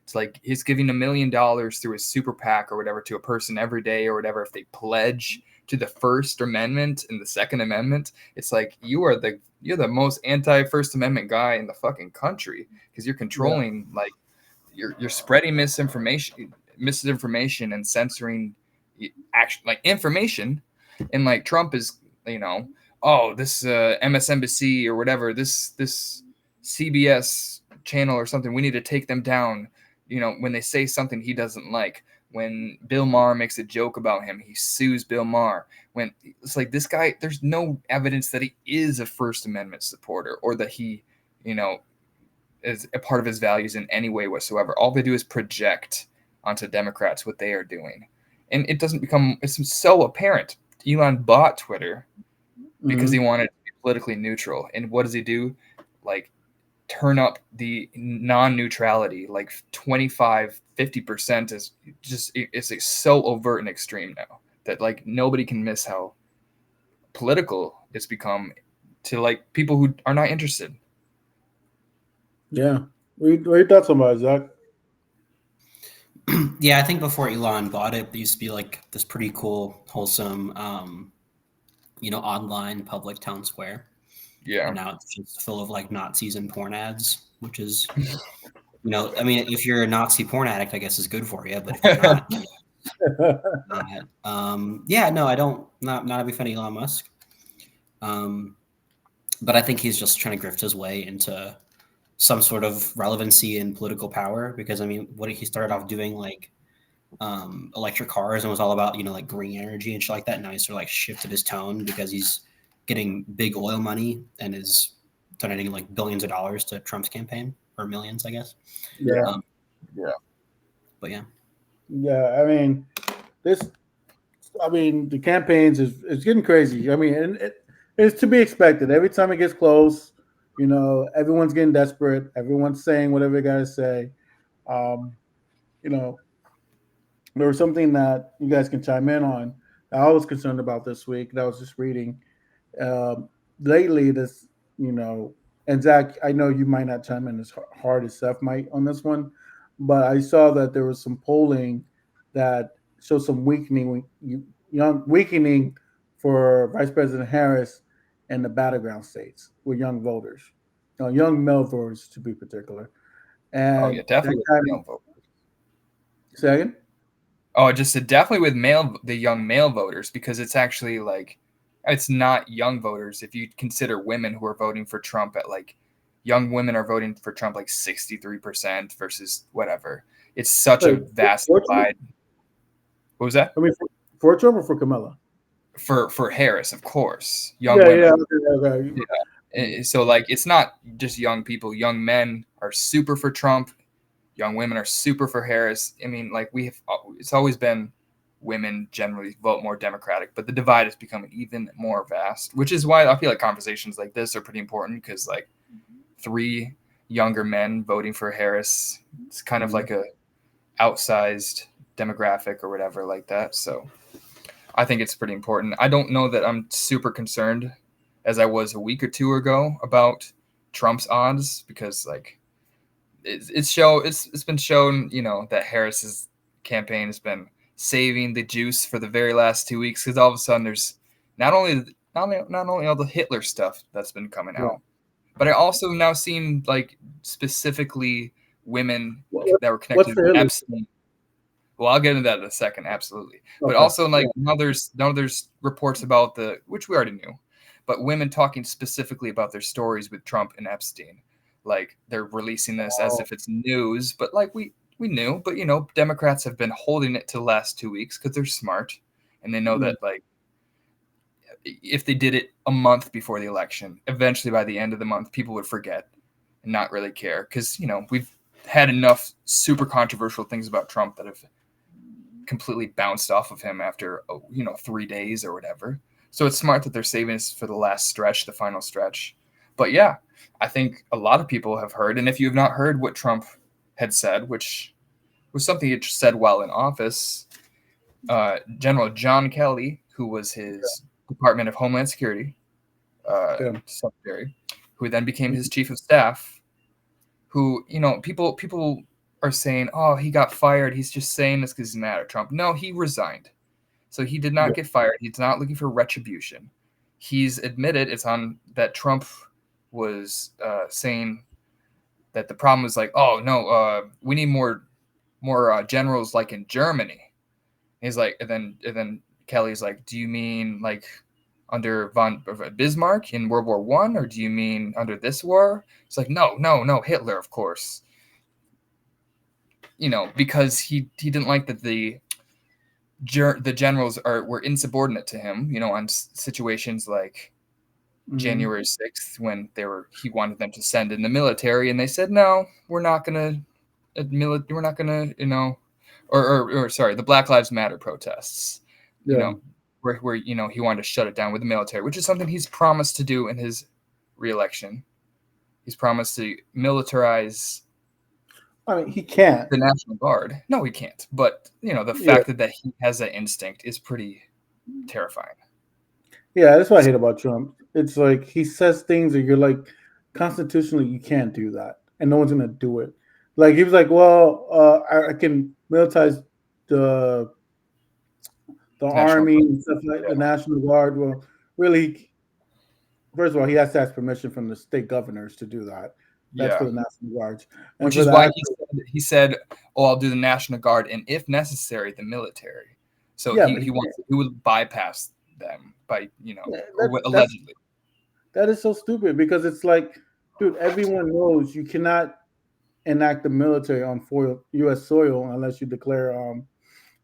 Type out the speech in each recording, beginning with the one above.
It's like he's giving $1 million through his super PAC or whatever to a person every day or whatever if they pledge to the First Amendment and the Second Amendment. It's like you're the most anti-First Amendment guy in the fucking country because you're controlling like you're spreading misinformation and censoring action like information, and like Trump is this MSNBC or whatever this CBS channel or something, we need to take them down. When they say something he doesn't like, when Bill Maher makes a joke about him, he sues Bill Maher. When it's like this guy, there's no evidence that he is a First Amendment supporter or that he, is a part of his values in any way whatsoever. All they do is project onto Democrats what they are doing. And it's so apparent. Elon bought Twitter because he wanted to be politically neutral. And what does he do? Like, turn up the non-neutrality like 25-50% is just it's so overt and extreme now that like nobody can miss how political it's become to like people who are not interested. Yeah. What are your thoughts on that, Zach? Yeah, I think before Elon bought it, there used to be like this pretty cool, wholesome, online public town square. Yeah. And now it's just full of like Nazis and porn ads, which is, I mean, if you're a Nazi porn addict, I guess is good for you. But if you're not, I don't, not a big fan of Elon Musk. But I think he's just trying to grift his way into some sort of relevancy and political power, because I mean, what he started off doing like electric cars and was all about like green energy and shit like that. Now he's sort of like shifted his tone because he's getting big oil money and is donating like billions of dollars to Trump's campaign, or millions, I guess. Yeah. But yeah. Yeah, I mean, the campaigns it's getting crazy. I mean, and it's to be expected. Every time it gets close, everyone's getting desperate. Everyone's saying whatever they gotta say. There was something that you guys can chime in on that I was concerned about this week that I was just reading. Lately, and Zach, I know you might not chime in as hard as Seth might on this one, but I saw that there was some polling that showed some weakening for Vice President Harris in the battleground states with young voters, young male voters to be particular. And definitely male voters. Say again? Oh, I just said definitely with the young male voters, because it's actually like it's not young voters if you consider women who are voting for Trump at like young women are voting for Trump like 63% versus whatever. It's such a vast divide. What was that? I mean, for Trump or for Kamala? For Harris, of course. Young women. Okay. Yeah. So like it's not just young people. Young men are super for Trump. Young women are super for Harris. I mean, like it's always been women generally vote more Democratic, but the divide is becoming even more vast, which is why I feel like conversations like this are pretty important, because like 3 younger men voting for Harris, it's kind of like a outsized demographic or whatever like that. So I think it's pretty important. I don't know that I'm super concerned as I was a week or 2 ago about Trump's odds, because like it's been shown, that Harris's campaign has been saving the juice for the very last 2 weeks, because all of a sudden there's not only all the Hitler stuff that's been coming out, but I also now seen like specifically women that were connected to Epstein. Well, I'll get into that in a second, absolutely. Okay. But also like now there's reports about which we already knew, but women talking specifically about their stories with Trump and Epstein. Like they're releasing this as if it's news, but like we knew, but Democrats have been holding it to the last 2 weeks because they're smart and they know that like if they did it a month before the election, eventually by the end of the month, people would forget and not really care, because we've had enough super controversial things about Trump that have completely bounced off of him after 3 days or whatever. So it's smart that they're saving us for the last stretch, the final stretch. But yeah, I think a lot of people have heard, and if you have not heard what Trump had said, which was something he said while in office, General John Kelly, who was his Department of Homeland Security secretary, who then became his chief of staff, who people are saying, "Oh, he got fired. He's just saying this because he's mad at Trump." No, he resigned. So he did not get fired. He's not looking for retribution. He's admitted it's on that Trump was saying that the problem was like, "Oh no, we need more generals like in Germany." He's like, and then Kelly's like, "Do you mean like under von Bismarck in World War I, or do you mean under this war?" It's like, no, Hitler, of course. Because he didn't like that the generals were insubordinate to him. On situations like January 6th when he wanted them to send in the military, and they said, "No, we're not gonna we're not gonna or sorry, the Black Lives Matter protests." Where he wanted to shut it down with the military, which is something he's promised to do in his re-election. He's promised to militarize. I mean, he can't. The National Guard. No, he can't. But the fact that he has that instinct is pretty terrifying. Yeah, that's what I hate about Trump. It's like he says things that you're like, constitutionally, you can't do that, and no one's gonna do it. Like he was like, "Well, I can militarize the army and stuff like the National Guard." Well, really, first of all, he has to ask permission from the state governors to do that. That's for the National Guards. And which is why he said, "Oh, I'll do the National Guard, and if necessary, the military." So he would bypass them by allegedly. That is so stupid because it's like, dude, everyone knows you cannot enact the military on U.S. soil unless you declare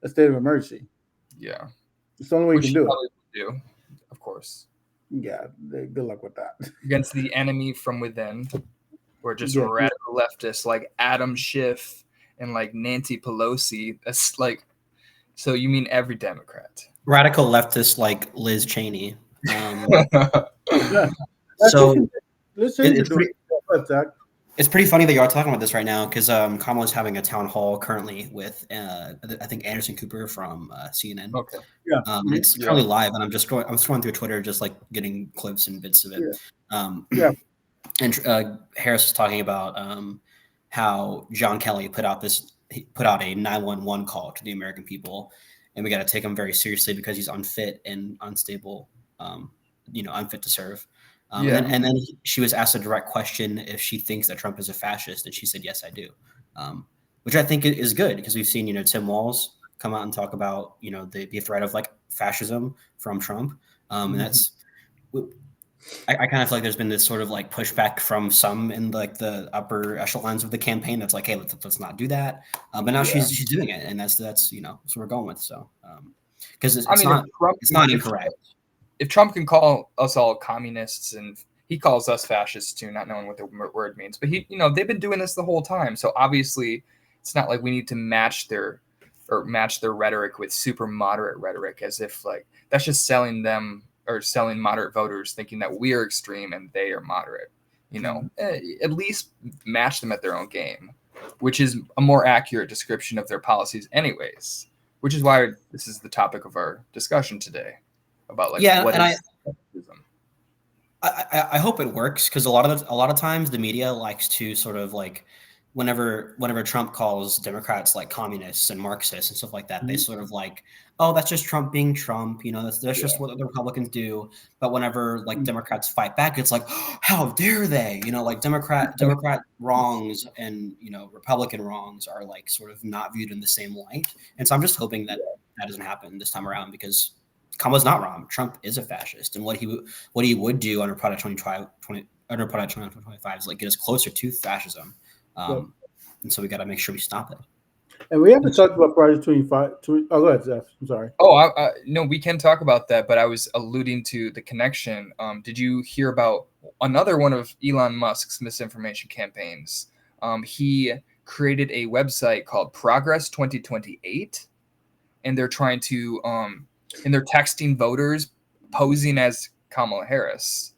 a state of emergency. Yeah, it's the only way you can do it. Of course. Yeah, good luck with that. Against the enemy from within, or just radical leftists like Adam Schiff and like Nancy Pelosi. That's like, so you mean every Democrat? Radical leftists like Liz Cheney. So it's pretty funny that you are talking about this right now because Kamala's having a town hall currently with I think Anderson Cooper from CNN. Okay. Yeah. It's currently live, and I'm scrolling through Twitter, just like getting clips and bits of it. And Harris was talking about how John Kelly put out a 911 call to the American people, and we got to take him very seriously because he's unfit and unstable, unfit to serve. And then she was asked a direct question if she thinks that Trump is a fascist, and she said, "Yes, I do," which I think is good because we've seen, Tim Walz come out and talk about, the threat of like fascism from Trump, and that's. I kind of feel like there's been this sort of like pushback from some in like the upper echelons of the campaign that's like, hey, let's not do that. But now she's doing it, and that's what we're going with. So because it's not incorrect. If Trump can call us all communists, and he calls us fascists too, not knowing what the word means, but they've been doing this the whole time. So obviously, it's not like we need to match their rhetoric with super moderate rhetoric, as if like that's just selling them. Or selling moderate voters, thinking that we are extreme and they are moderate. At least match them at their own game, which is a more accurate description of their policies anyways, which is why this is the topic of our discussion today about like what is fascism. I hope it works because a lot of times the media likes to sort of like whenever Trump calls Democrats like communists and Marxists and stuff like that, they sort of like, oh, that's just Trump being Trump, that's just what the Republicans do. But whenever like Democrats fight back, it's like, oh, how dare they? Like Democrat wrongs and Republican wrongs are like sort of not viewed in the same light. And so I'm just hoping that doesn't happen this time around because Kamala's not wrong. Trump is a fascist, and what he would do under Project 2025 is like get us closer to fascism. And so we got to make sure we stop it. And we haven't talked about Project 25. Oh, go ahead, Zeph. I'm sorry. Oh, no, we can talk about that, but I was alluding to the connection. Did you hear about another one of Elon Musk's misinformation campaigns? He created a website called Progress 2028, and they're trying to, and they're texting voters posing as Kamala Harris,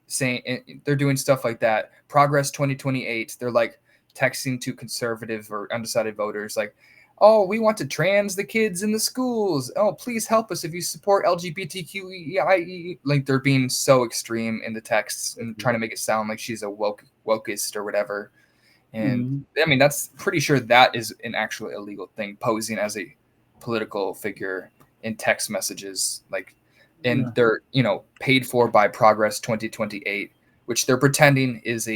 saying they're doing stuff like that. Progress 2028. They're like texting to conservative or undecided voters like, oh, we want to trans the kids in the schools. Oh, please help us if you support LGBTQIA. Like they're being so extreme in the texts and trying to make it sound like she's a wokeist or whatever. And I mean, that's pretty sure that is an actual illegal thing, posing as a political figure in text messages, like, and they're, paid for by Progress 2028, which they're pretending is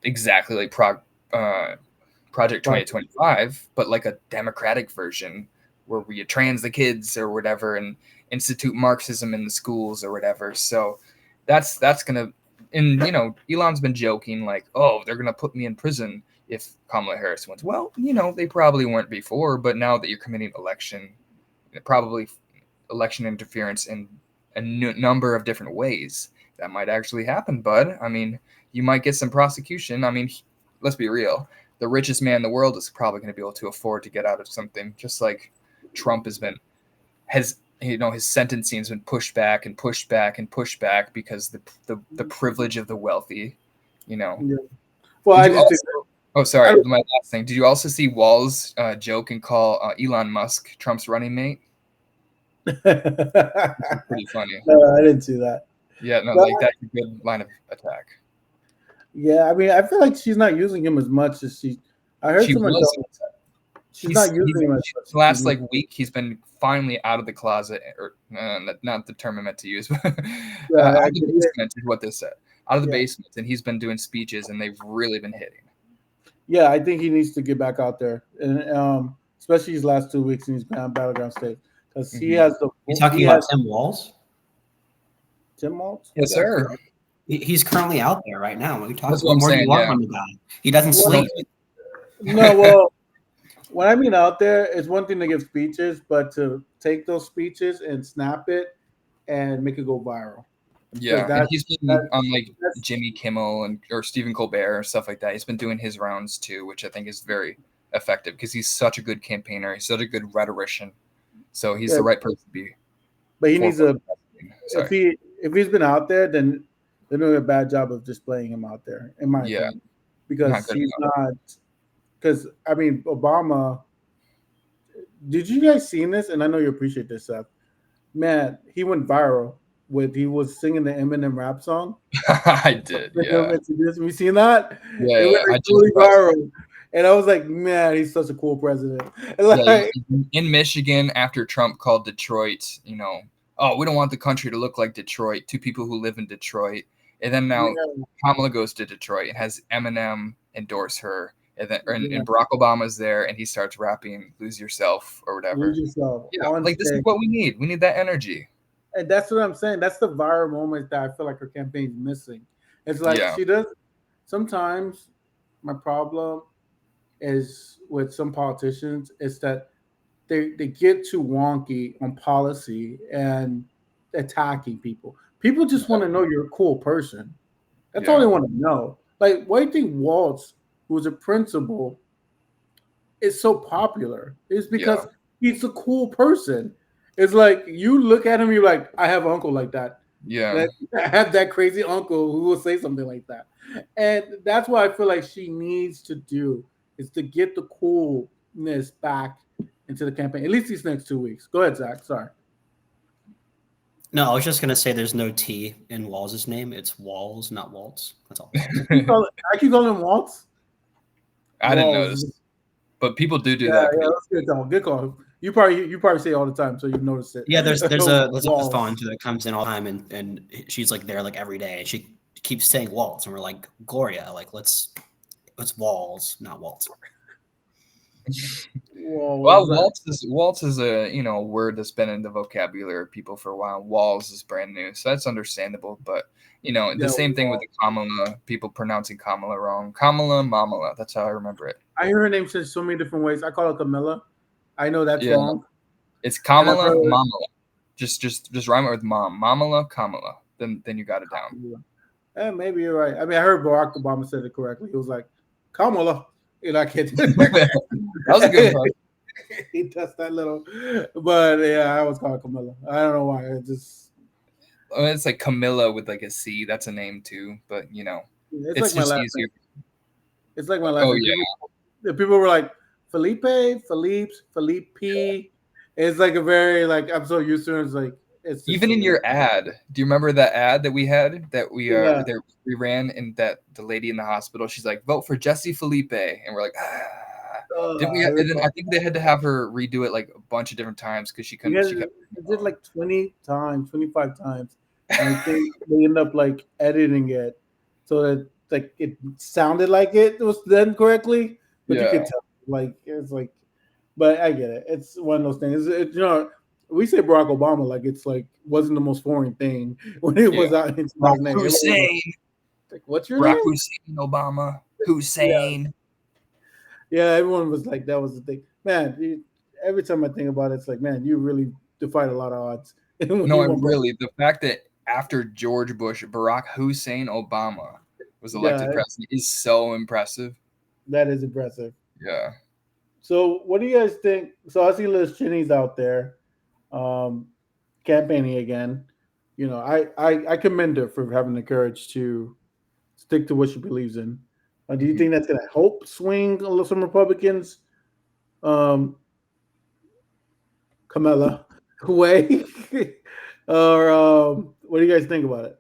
exactly like Project 2025, but like a democratic version where we trans the kids or whatever and institute Marxism in the schools or whatever. So that's gonna, and Elon's been joking like, oh, they're gonna put me in prison if Kamala Harris wins. Well, they probably weren't before, but now that you're committing probably election interference in a number of different ways, that might actually happen, bud. I mean, you might get some prosecution. I mean, let's be real. The richest man in the world is probably going to be able to afford to get out of something, just like Trump his sentencing has been pushed back and pushed back and pushed back because the privilege of the wealthy, Yeah. Well, sorry, my last thing. Did you also see Walz joke and call Elon Musk Trump's running mate? Pretty funny. No, I didn't see that. Yeah, no, like that's a good line of attack. Yeah, I mean, I feel like she's not using him as much as I heard someone tell me that. She's not using him as much. The last week, he's been finally out of the closet, or not the term I meant to use, but out of the basement is what they said. Out of the basement, and he's been doing speeches, and they've really been hitting. Yeah, I think he needs to get back out there, and especially these last 2 weeks, and he's been on Battleground State because he has the. You talking about Tim Walz? Tim Walz? Yes, sir. Correct. He's currently out there right now. What are you talking about? What more do you want from the guy? He doesn't sleep. No, well, when I mean out there, it's one thing to give speeches, but to take those speeches and snap it and make it go viral. Yeah, and he's been on like Jimmy Kimmel or Stephen Colbert or stuff like that. He's been doing his rounds too, which I think is very effective because he's such a good campaigner. He's such a good rhetorician. So he's the right person to be. But he needs if he's been out there, then they're doing a bad job of displaying him out there, in my opinion. Because he's not. Because I mean, Obama. Did you guys see this? And I know you appreciate this stuff. Man, he went viral. He was singing the Eminem rap song. I did. Yeah. Have you seen that? Yeah, it went really viral. And I was like, man, he's such a cool president. In Michigan, after Trump called Detroit, oh, we don't want the country to look like Detroit to people who live in Detroit. And then now Kamala goes to Detroit and has Eminem endorse her. And then and Barack Obama's there and he starts rapping Lose Yourself or whatever. Lose Yourself. Yeah, like this is what we need. We need that energy. And that's what I'm saying. That's the viral moment that I feel like her campaign's missing. It's like she does. Sometimes my problem is with some politicians is that they get too wonky on policy and attacking people. People just want to know you're a cool person. That's all they want to know. Like, why do you think Walz, who's a principal, is so popular? It's because he's a cool person. It's like you look at him, you're like, I have an uncle like that. Yeah. I have that crazy uncle who will say something like that. And that's what I feel like she needs to do is to get the coolness back into the campaign, at least these next 2 weeks. Go ahead, Zach. Sorry. No, I was just going to say there's no T in Walz's name. It's Walz, not Waltz. That's all. I keep calling him Waltz. I didn't notice. But people do that. Yeah, that's good call. Good call. You probably say it all the time, so you've noticed it. Yeah, there's a phone that comes in all the time, and she's like there like every day, and she keeps saying Waltz, and we're like, Gloria, like let's Walz, not Waltz. Well, Waltz is a word that's been in the vocabulary of people for a while. Walz is brand new, so that's understandable. But the same thing with the Kamala, people pronouncing Kamala wrong. Kamala, Mamala, that's how I remember it. I hear her name said so many different ways. I call her Camilla. I know that's wrong. It's Kamala, Mamala. Just rhyme it with mom. Mamala, Kamala. Then you got it down. Yeah, maybe you're right. I mean, I heard Barack Obama said it correctly. He was like, Kamala. I can't. That was a good one. He does that little, but yeah, I was called Camilla. I don't know why. It's like Camilla with like a C. That's a name too, but it's like my last name. It's like my last name. Yeah. People were like Felipe. It's like a very I'm so used to it. It's like it's Even in your ad, do you remember that ad that we had that we Yeah. that we ran, and that the lady in the hospital, she's like, vote for Jesse Felipe, and we're like, didn't we? I And then remember. I think they had to have her redo it like a bunch of different times because she couldn't. She kept. It did like 20 times, 25 times. And I think they end up like editing it so that like it sounded like it was done correctly, but you could Yeah, tell like it's like, but I get it. It's one of those things. You know, we say Barack Obama like it's like wasn't the most foreign thing when it yeah. was out his Barack last name. Everyone was Hussein, like, "What's your Barack name?" Hussein Obama, Yeah, Hussein. yeah. Everyone was like, "That was the thing." Man, every time I think about it, it's like, man, you really defied a lot of odds. when No, you I'm won president. really the fact that after George Bush, Barack Hussein Obama was elected Yeah, president is so impressive. that is impressive. Yeah. So, what do you guys think? So, I see Liz Cheney's out there um, campaigning again. You know, I commend her for having the courage to stick to what she believes in. Do you Mhm. think that's going to help swing some Republicans, um, Kamala, away? or what do you guys think about it?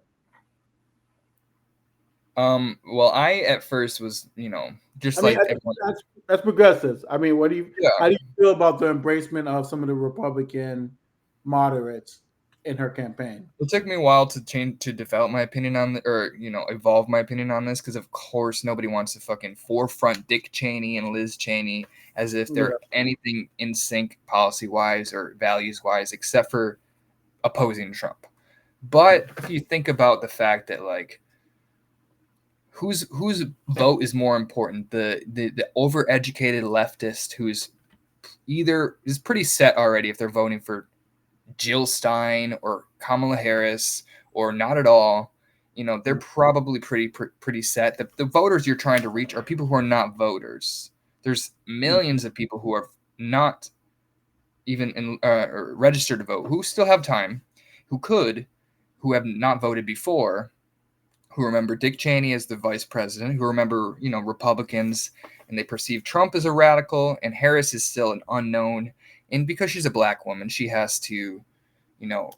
Well, I at first was, I just mean, like everyone. that's progressives. I mean, Yeah. how do you feel about the embracement of some of the Republican moderates in her campaign? It took me a while to develop my opinion on or evolve my opinion on this, because of course nobody wants to fucking forefront Dick Cheney and Liz Cheney as if Yeah. they're anything in sync policy wise or values wise, except for opposing Trump. But if you think about the fact that, like, whose vote is more important, the overeducated leftist who's either is pretty set already if they're voting for Jill Stein or Kamala Harris or not at all, they're probably pretty set. The voters you're trying to reach are people who are not voters. There's millions of people who are not even registered to vote, who still have time, who have not voted before, who remember Dick Cheney as the vice president, who remember, Republicans, and they perceive Trump as a radical, and Harris is still an unknown. And because she's a black woman, she has to, you know,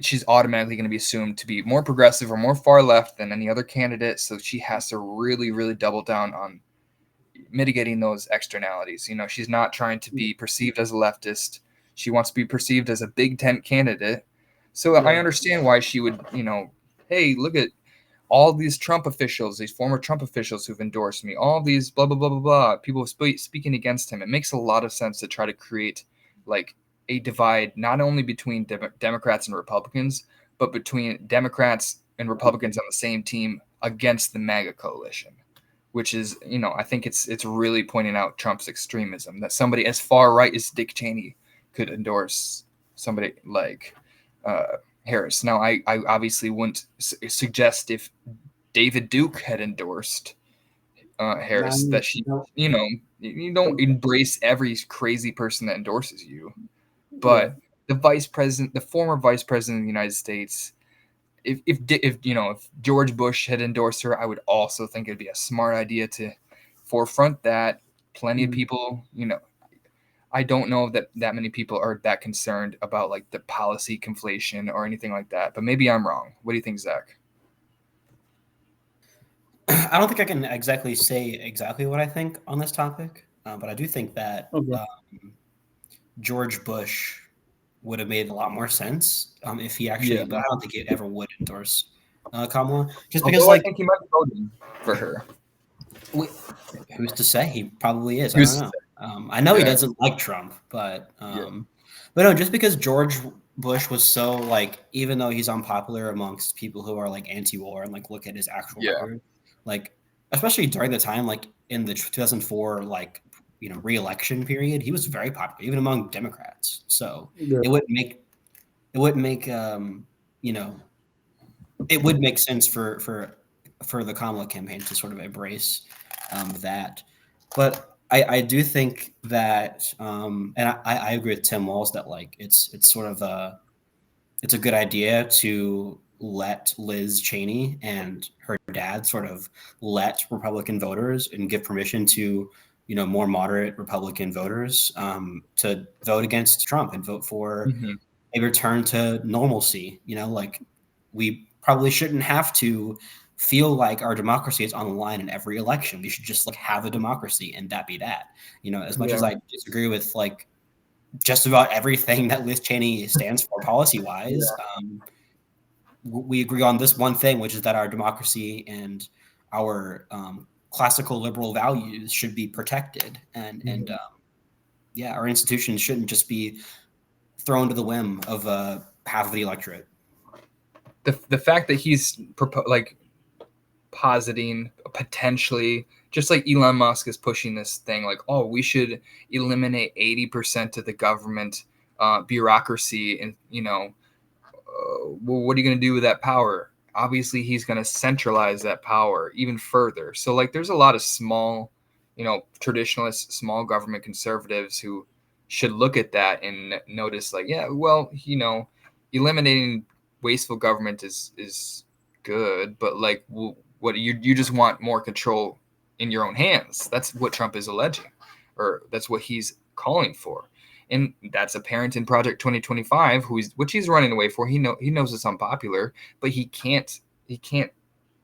she's automatically going to be assumed to be more progressive or more far left than any other candidate. So she has to really, really double down on mitigating those externalities. She's not trying to be perceived as a leftist. She wants to be perceived as a Big Tent candidate. So I Yeah. understand why she would, hey, look at all these Trump officials, these former Trump officials who've endorsed me, all these blah, blah, blah, blah, blah, people speaking against him. It makes a lot of sense to try to create like a divide, not only between Democrats and Republicans, but between Democrats and Republicans on the same team against the MAGA coalition, which is, I think it's really pointing out Trump's extremism, that somebody as far right as Dick Cheney could endorse somebody like Harris. Now, I obviously wouldn't suggest if David Duke had endorsed Harris Nine, that she, no, you don't embrace every crazy person that endorses you. yeah. But the former vice president of the United States, if George Bush had endorsed her, I would also think it'd be a smart idea to forefront that. Plenty of people, I don't know that many people are that concerned about like the policy conflation or anything like that, but maybe I'm wrong. What do you think, Zach? I don't think I can exactly say exactly what I think on this topic, but I do think that Okay. George Bush would have made a lot more sense if he actually, Yeah. but I don't think he ever would endorse Kamala, just because, Although I like, think he might be voting for her. who's to say? He probably is. I Who's don't know. I know he yeah, doesn't like Trump, but yeah, but no, just because George Bush was so, like, even though he's unpopular amongst people who are like anti-war and like look at his actual yeah. record, like especially during the time, like in the 2004 like re-election period, he was very popular even among Democrats. So Yeah. it would make you know it would make sense for the Kamala campaign to sort of embrace that. But I do think that, and I agree with Tim Walz that like it's sort of it's a good idea to let Liz Cheney and her dad sort of let Republican voters and give permission to more moderate Republican voters to vote against Trump and vote for Mhm. a return to normalcy. You know, like we probably shouldn't have to feel like our democracy is on the line in every election. We should just like have a democracy and that be that. You know, as much as I disagree with like just about everything that Liz Cheney stands for policy wise, we agree on this one thing, which is that our democracy and our classical liberal values should be protected, and our institutions shouldn't just be thrown to the whim of half of the electorate. The fact that he's positing potentially, just like Elon Musk is pushing this thing, like, oh, we should eliminate 80% of the government bureaucracy, and well, what are you going to do with that power? Obviously, he's going to centralize that power even further. So, like, there's a lot of small, traditionalist, small government conservatives who should look at that and notice, like, yeah, well, eliminating wasteful government is good, but like, what you just want more control in your own hands. That's what Trump is alleging, or that's what he's calling for. And that's apparent in Project 2025, which he's running away for. He knows it's unpopular, but he can't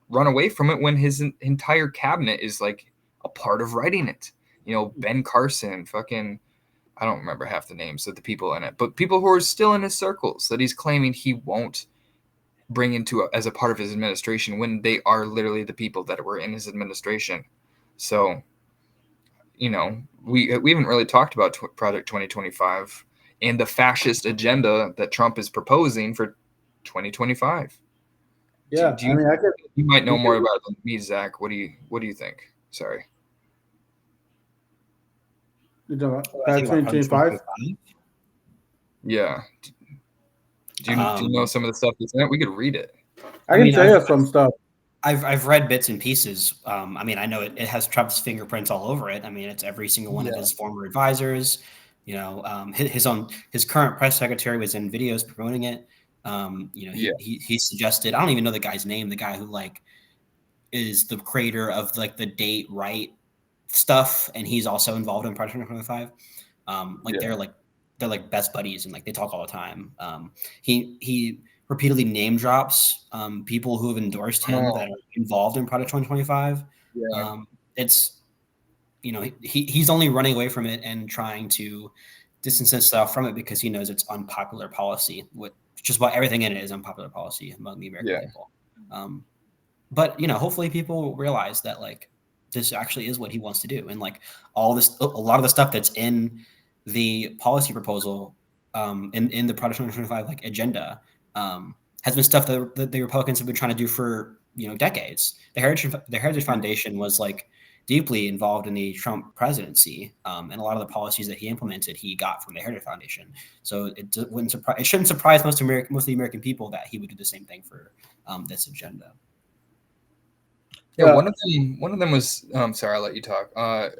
run away from it when his entire cabinet is like a part of writing it. Ben Carson, fucking, I don't remember half the names of the people in it, but people who are still in his circles that he's claiming he won't bring into as a part of his administration, when they are literally the people that were in his administration. So, we haven't really talked about Project 2025 and the fascist agenda that Trump is proposing for 2025. Yeah, you might know more about it than me, Zach. What do you think? Sorry. You're talking about 2025? Yeah. Do you know some of the stuff that's in it? We could read it. I can tell you some stuff. I've read bits and pieces. I know it has Trump's fingerprints all over it. I mean, it's every single one of his former advisors. His current press secretary was in videos promoting it. He suggested, I don't even know the guy's name, the guy who like is the creator of like the date right stuff, and he's also involved in Project 2025. They're like best buddies, and like they talk all the time. He repeatedly name drops people who have endorsed him that are involved in Project 2025. It's he's only running away from it and trying to distance himself from it because he knows it's unpopular policy. Just about everything in it is unpopular policy among the American people. But hopefully people realize that like this actually is what he wants to do, and like a lot of the stuff that's in the policy proposal in the Project 2025 like agenda has been stuff that the Republicans have been trying to do for decades. The Heritage Foundation was like deeply involved in the Trump presidency, and a lot of the policies that he implemented he got from the Heritage Foundation. So it shouldn't surprise most of the American people that he would do the same thing for this agenda. Yeah, one of them was. Sorry, I'll let you talk. One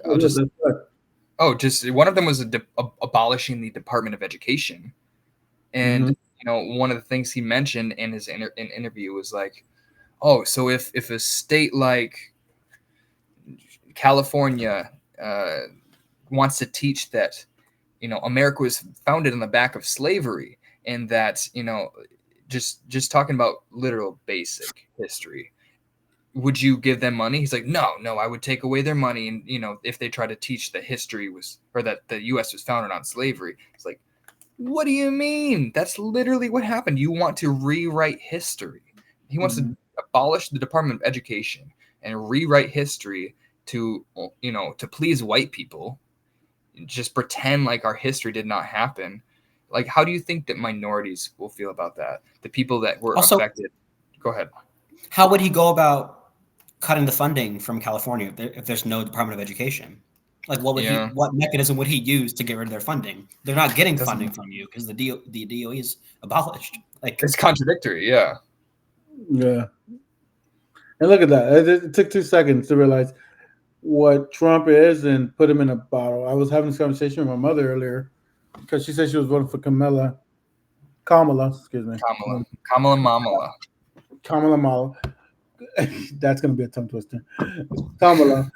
of them was abolishing the Department of Education, and one of the things he mentioned in his interview was like, oh, so if a state like California wants to teach that America was founded on the back of slavery, and that just talking about literal basic history, would you give them money? He's like, no, I would take away their money. And, if they try to teach that history that the U.S. was founded on slavery. It's like, what do you mean? That's literally what happened. You want to rewrite history. He wants to abolish the Department of Education and rewrite history to please white people. Just pretend like our history did not happen. Like, how do you think that minorities will feel about that? The people that were affected. Go ahead. How would he go about cutting the funding from California if there's no Department of Education? Like, what mechanism would he use to get rid of their funding? They're not getting funding from you because the DOE is abolished. Like, it's contradictory. Yeah. And look at that. It took 2 seconds to realize what Trump is and put him in a bottle. I was having this conversation with my mother earlier because she said she was voting for Kamala. Excuse me. Kamala. That's going to be a tongue twister. Kamala.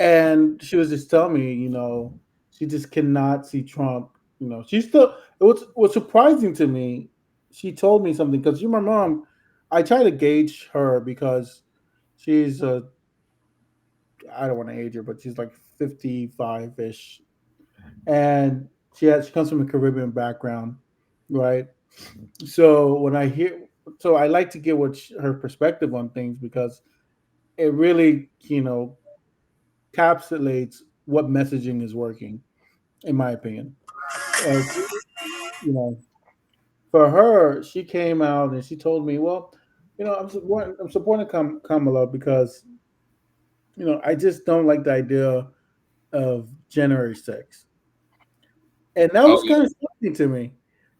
And she was just telling me, she just cannot see Trump She's still. What's surprising to me, she told me something because my mom. I try to gauge her because she's I don't want to age her, but she's like 55 ish, and she comes from a Caribbean background, right? So so I like to get her perspective on things because it really encapsulates what messaging is working, in my opinion. Uh, you know, for her, she came out and she told me, "Well, I'm supporting Kamala because I just don't like the idea of January 6th." And that Oh was kind of shocking to me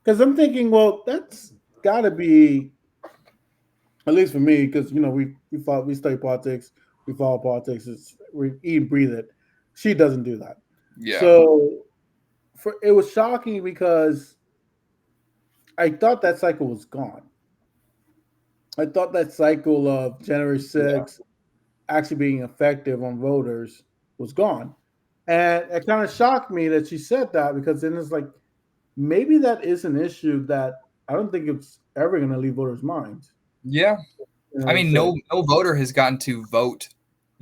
because I'm thinking, well, that's got to be, at least for me, because we study politics, we follow politics, we eat and breathe it. She doesn't do that. yeah, So it was shocking because I thought that cycle was gone. I thought that cycle of January yeah, 6th actually being effective on voters was gone. And it kind of shocked me that she said that because then it's like maybe that is an issue that I don't think it's ever going to leave voters' minds. yeah. I January mean, 6th. no voter has gotten to vote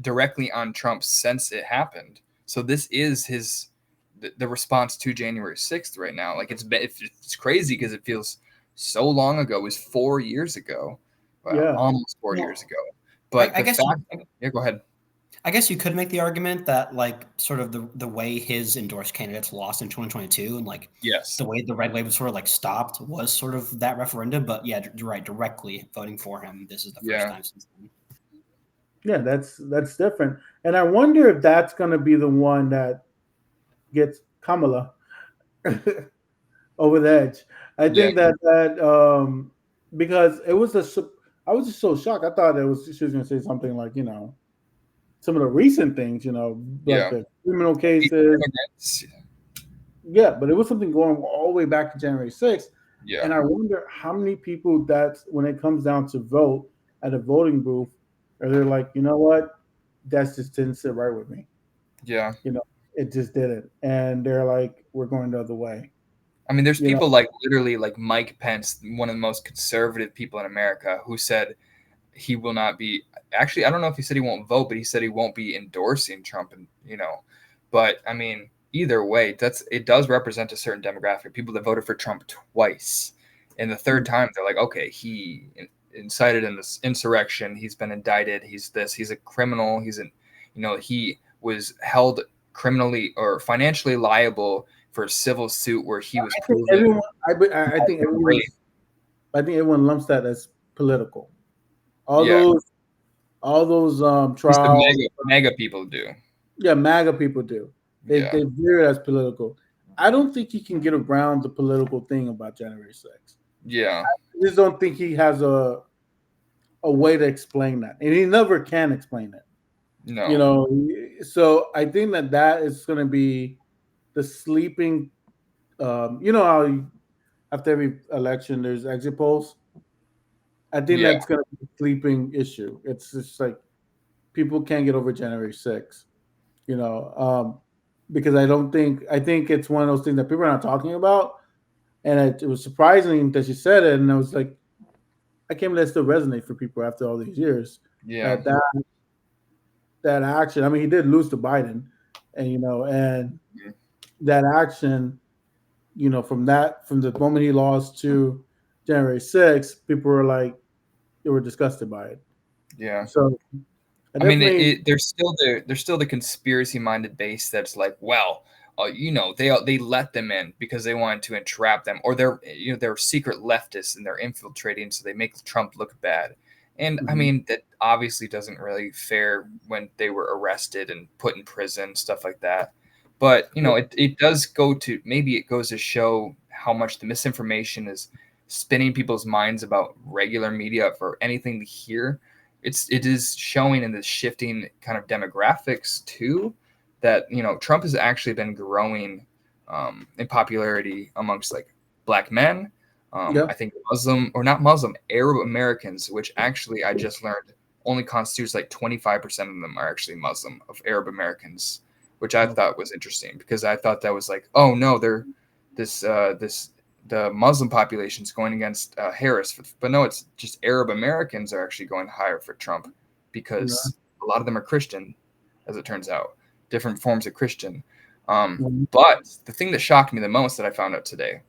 directly on Trump since it happened. So this is the response to January 6th right now. Like it's crazy because it feels so long ago. It was 4 years ago. Well, Yeah. almost 4 Well, years ago. But I the guess fact, yeah, go ahead. I guess you could make the argument that like sort of the way his endorsed candidates lost in 2022 and like Yes. the way the red wave was sort of like stopped was sort of that referendum. But yeah, you're right. Directly voting for him, this is the first Yeah. time since then. Yeah, that's different. And I wonder if that's going to be the one that gets Kamala over the edge. I Yeah. think because I was just so shocked. I thought she was going to say something like some of the recent things, like Yeah. the criminal cases. Immigrants. Yeah, but it was something going all the way back to January 6th. Yeah. And I wonder how many people that when it comes down to vote at a voting booth, are they like, you know what, that just didn't sit right with me. Yeah. It just didn't, and they're like, we're going the other way. I mean, there's You know, people like literally like Mike Pence, one of the most conservative people in America, who said he will not be. Actually, I don't know if he said he won't vote, but he said he won't be endorsing Trump, and But I mean, either way, it does represent a certain demographic. People that voted for Trump twice, and the third time they're like, okay, he incited in this insurrection. He's been indicted. He's this. He's a criminal. He was held criminally or financially liable for a civil suit where he was I think proven everyone, I think rape. I think everyone lumps that as political. All Yeah, those, all those at least the trials, mega people do. yeah, MAGA people do. Yeah, They view it as political. I don't think he can get around the political thing about January 6th. yeah, I just don't think he has a way to explain that, and he never can explain it. no, So I think that is going to be the sleeping. How after every election there's exit polls. I think yeah, that's going to be a sleeping issue. It's just like people can't get over January 6th, because I think it's one of those things that people are not talking about. And it was surprising that she said it, and I was like, I can't let it still resonate for people after all these years. yeah, That action. I mean, he did lose to Biden, and Mhm. that action, from the moment he lost to January 6th, people were like, they were disgusted by it. yeah. So I I mean, definitely, there's still the conspiracy minded base that's like, well, they let them in because they wanted to entrap them, or they're secret leftists and they're infiltrating, so they make Trump look bad. And I Mhm. mean, that obviously doesn't really fare when they were arrested and put in prison, stuff like that. But it does maybe it goes to show how much the misinformation is spinning people's minds about regular media for anything to hear. It is showing in the shifting kind of demographics too that Trump has actually been growing in popularity amongst like black men. Yep. I think Muslim or not Muslim Arab Americans, which actually I just learned only constitutes like 25% of them are actually Muslim of Arab Americans, which I thought was interesting because I thought that was like, oh no, the Muslim population is going against Harris, but no, it's just Arab Americans are actually going higher for Trump because a lot of them are Christian, as it turns out, different forms of Christian. But the thing that shocked me the most that I found out today,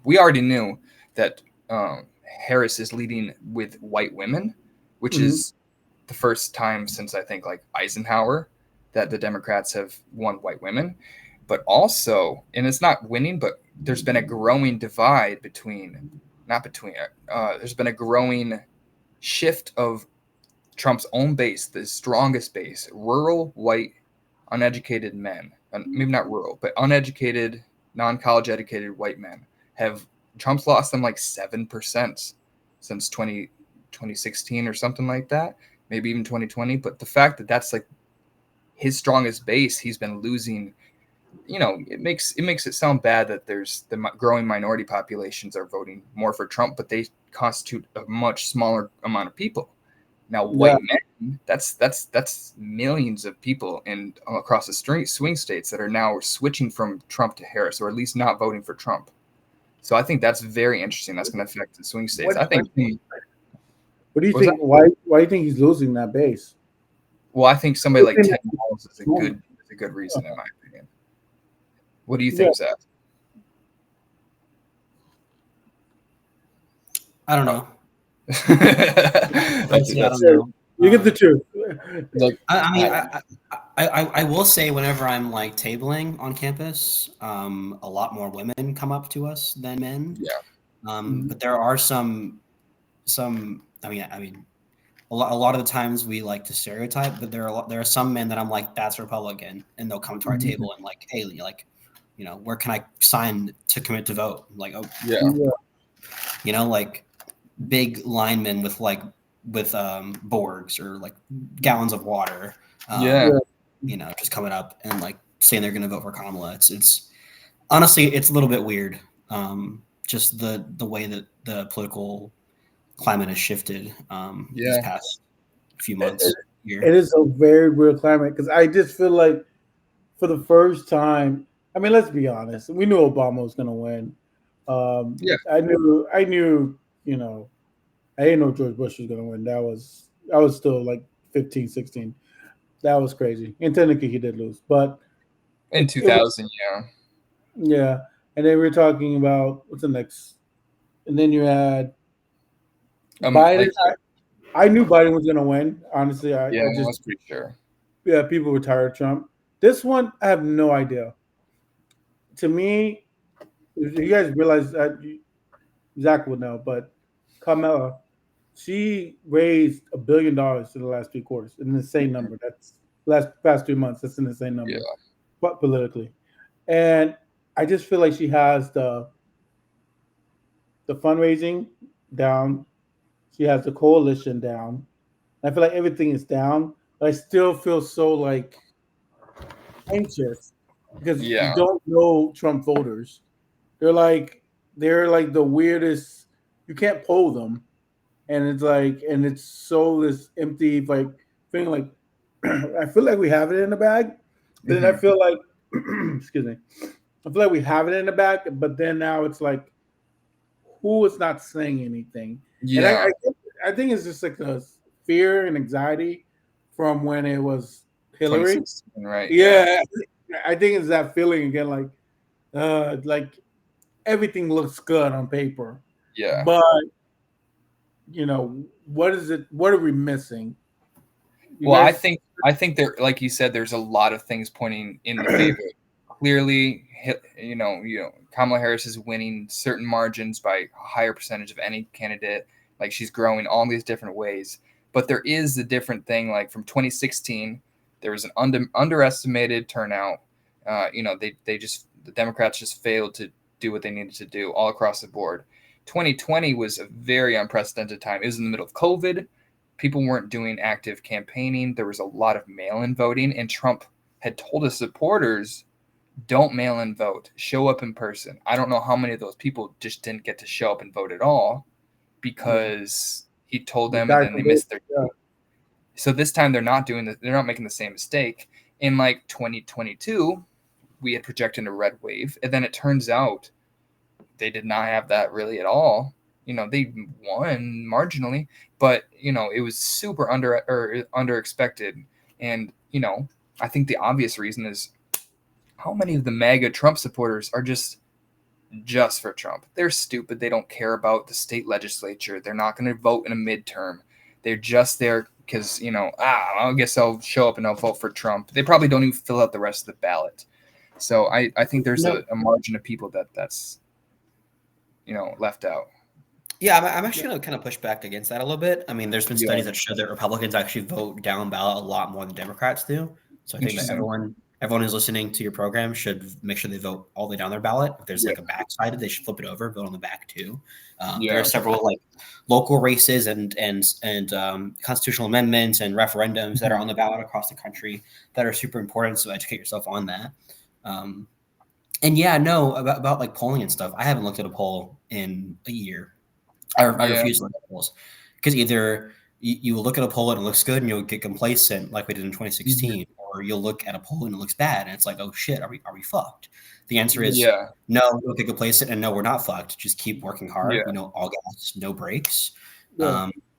we already knew that Harris is leading with white women, which is the first time since I think like Eisenhower that the Democrats have won white women. But also, and it's not winning, but there's been a growing divide there's been a growing shift of Trump's own base, the strongest base, rural, white, uneducated men, and maybe not rural, but uneducated, non-college educated white men Trump's lost them like 7% since 2016 or something like that, maybe even 2020. But the fact that that's like his strongest base, he's been losing. It makes it sound bad that there's the growing minority populations are voting more for Trump, but they constitute a much smaller amount of people. Now, white men, that's millions of people across the swing states that are now switching from Trump to Harris, or at least not voting for Trump. So I think that's very interesting. That's going to affect the swing states. What do you think? Why do you think he's losing that base? Well, I think somebody like Ted Walz is a good reason, in my opinion. What do you think, Zach? I don't know. You get the truth. I will say whenever I'm like tabling on campus, a lot more women come up to us than men. Yeah. But there are some. I mean, a lot of the times we like to stereotype, but there are some men that I'm like, that's Republican, and they'll come to our table and like, hey, like, where can I sign to commit to vote? I'm like, oh yeah. Like big linemen with Borgs or like gallons of water. Just coming up and like saying they're going to vote for Kamala. It's honestly, it's a little bit weird. Just the way that the political climate has shifted these past few months. It is a very weird climate because I just feel like for the first time, I mean, let's be honest, we knew Obama was going to win. I knew, I didn't know George Bush was going to win. I was still like 15, 16. That was crazy. And technically he did lose, but in 2000, yeah. And then we were talking about what's the next, and then you had Biden. I knew Biden was going to win. Honestly, I was pretty sure. Yeah, people were tired of Trump. This one, I have no idea. To me, you guys realize that Zach will know, but Kamala, she raised $1 billion in the last 3 quarters. An insane number. That's past 3 months. That's an insane number. But politically, and I just feel like she has the fundraising down. She has the coalition down. I feel like everything is down, but I still feel so like anxious because you don't know Trump voters. They're like the weirdest. You can't poll them, and it's so this empty like thing. Like I feel like we have it in the bag, but then I feel like excuse me. I feel like we have it in the bag, but then now it's like who is not saying anything. Yeah, and I think it's just like a fear and anxiety from when it was Hillary, right? Yeah, I think it's that feeling again, like everything looks good on paper. Yeah, but what is it? What are we missing? I think there, like you said, there's a lot of things pointing in the favor. Clearly, Kamala Harris is winning certain margins by a higher percentage of any candidate. Like she's growing all these different ways. But there is a different thing. Like from 2016, there was an underestimated turnout. The Democrats just failed to do what they needed to do all across the board. 2020 was a very unprecedented time. It was in the middle of COVID. People weren't doing active campaigning. There was a lot of mail-in voting, and Trump had told his supporters, don't mail in vote, show up in person. I don't know how many of those people just didn't get to show up and vote at all because he told them and then they missed their So this time they're not doing that. They're not making the same mistake. In like 2022, we had projected a red wave, and then it turns out they did not have that really at all. They won marginally, but it was super under expected. And I think the obvious reason is how many of the MAGA Trump supporters are just for Trump. They're stupid. They don't care about the state legislature. They're not going to vote in a midterm. They're just there because, I guess I'll show up and I'll vote for Trump. They probably don't even fill out the rest of the ballot. So I think there's a margin of people that's, left out. Yeah, I'm actually going to kind of push back against that a little bit. I mean, there's been studies that show that Republicans actually vote down ballot a lot more than Democrats do. So I think that everyone who's listening to your program should make sure they vote all the way down their ballot. If there's like a backside, they should flip it over, vote on the back too. There are several like local races and constitutional amendments and referendums that are on the ballot across the country that are super important. So educate yourself on that. And about like polling and stuff. I haven't looked at a poll in a year. I refuse to look at polls because either you look at a poll and it looks good and you'll get complacent like we did in 2016, or you'll look at a poll and it looks bad and it's like, oh shit, are we fucked? The answer is no, we'll get complacent and no, we're not fucked. Just keep working hard. All gas, no breaks.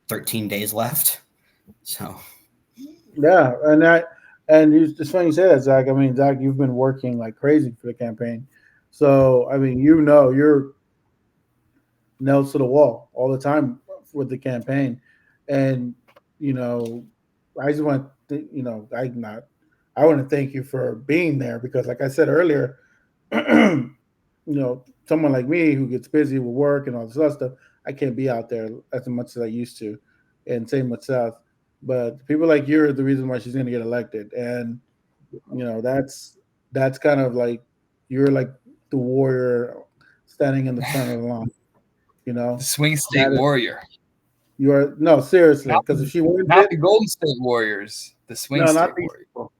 13 days left. So it's funny you say that, Zach. I mean, Zach, you've been working like crazy for the campaign. So I mean, you're nails to the wall all the time with the campaign. And, I just want to, I want to thank you for being there because like I said earlier, someone like me who gets busy with work and all this other stuff, I can't be out there as much as I used to. And same with Seth. But people like you are the reason why she's going to get elected. And, that's kind of like, you're like the warrior standing in the front of the line. The swing state warrior. You are seriously, because if she wins not the Golden State Warriors, the swing state warrior. People.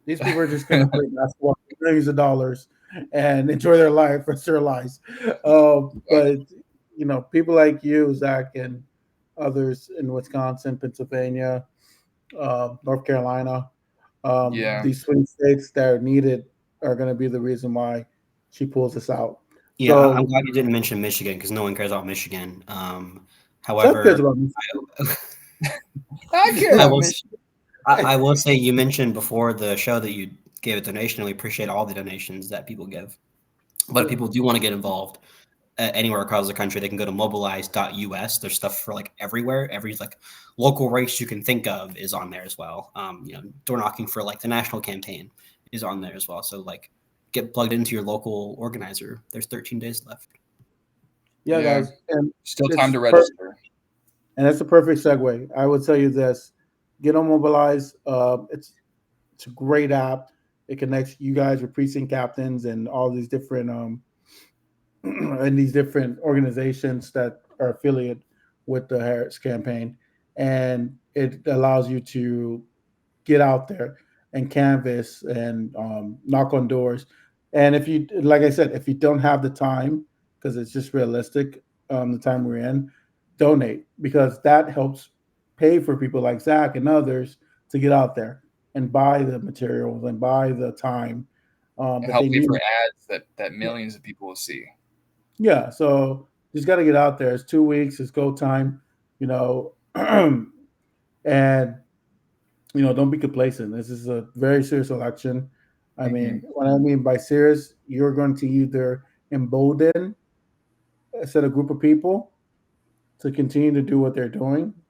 These people are just going to play basketball for millions of dollars and enjoy their life for their lives. But people like you, Zach, and others in Wisconsin, Pennsylvania, North Carolina, these swing states that are needed are going to be the reason why she pulls this out. Yeah, so, I'm glad you didn't mention Michigan because no one cares about Michigan. However, I will say you mentioned before the show that you gave a donation, and we appreciate all the donations that people give. But if people do want to get involved anywhere across the country, they can go to mobilize.us. There's stuff for like everywhere. Every like local race you can think of is on there as well. Door knocking for like the national campaign is on there as well. So like, get plugged into your local organizer. There's 13 days left. Yeah, guys. And still time to register. And that's a perfect segue. I would tell you this. Get on Mobilize. It's a great app. It connects you guys with precinct captains and all these different organizations that are affiliated with the Harris campaign. And it allows you to get out there and canvas and knock on doors. And if you, like I said, if you don't have the time, because it's just realistic, the time we're in, donate, because that helps pay for people like Zach and others to get out there and buy the materials and buy the time. And help pay for ads that millions of people will see. Yeah, so just got to get out there. It's 2 weeks. It's go time, and don't be complacent. This is a very serious election. I mean, what I mean by serious, you're going to either embolden a set of group of people to continue to do what they're doing,